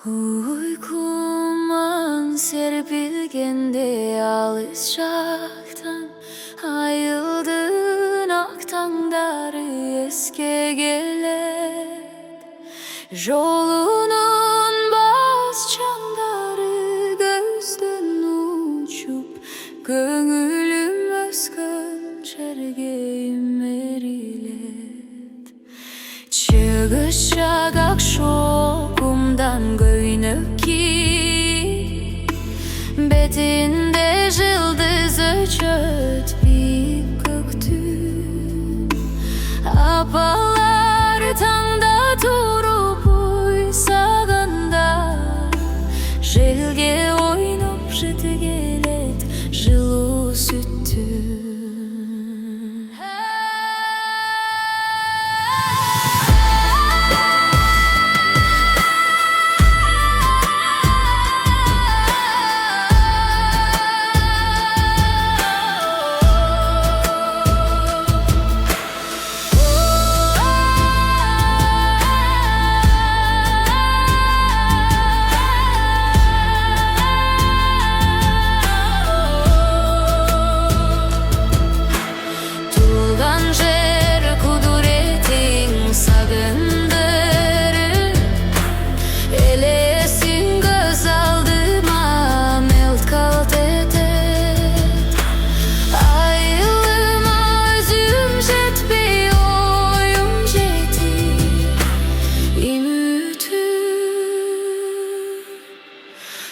Uykuman serpilgende alış şaktan ayıldın aktangları eske gelet Jolunun basçanları gözden uçup Gönülüm özgün çergeyim erilet Çıgışacak akşokumdan göynüp ki Betinde yıldızı çöt bir göktün Apalar tanda durup uysaganda Jelge oynup jeti gelet жылу süttün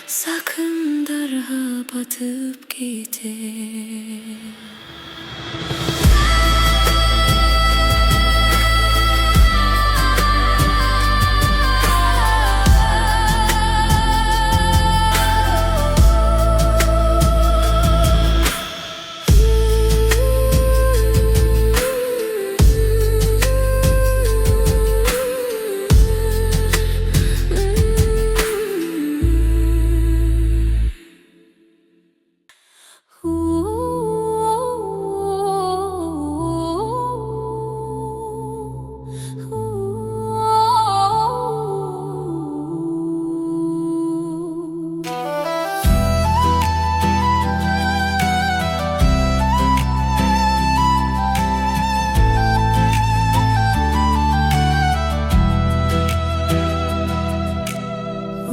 Sakın darha batıp gider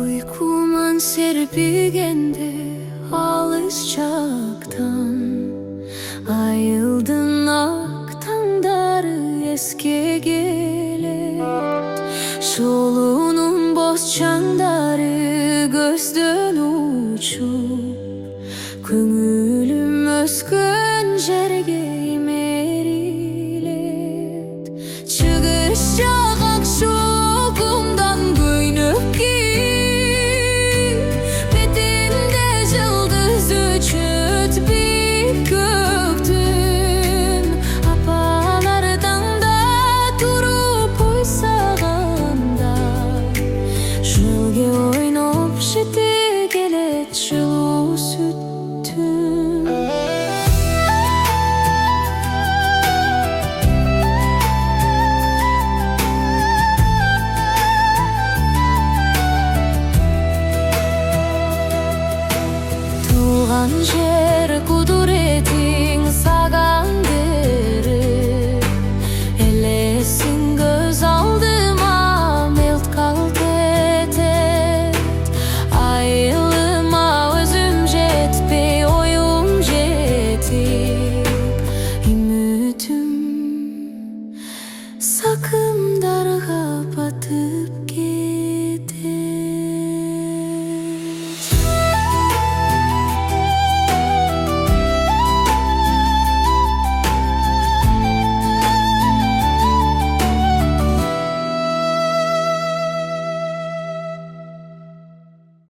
Uykuman serpilgende alışacaktan Ayıldın aktangları eske gelet Solunun bozçanları gözden uçup Gönülüm özgün jergeyim erilet Çıgışacak akşokumdan göynüp ki жылу süttün Tuğan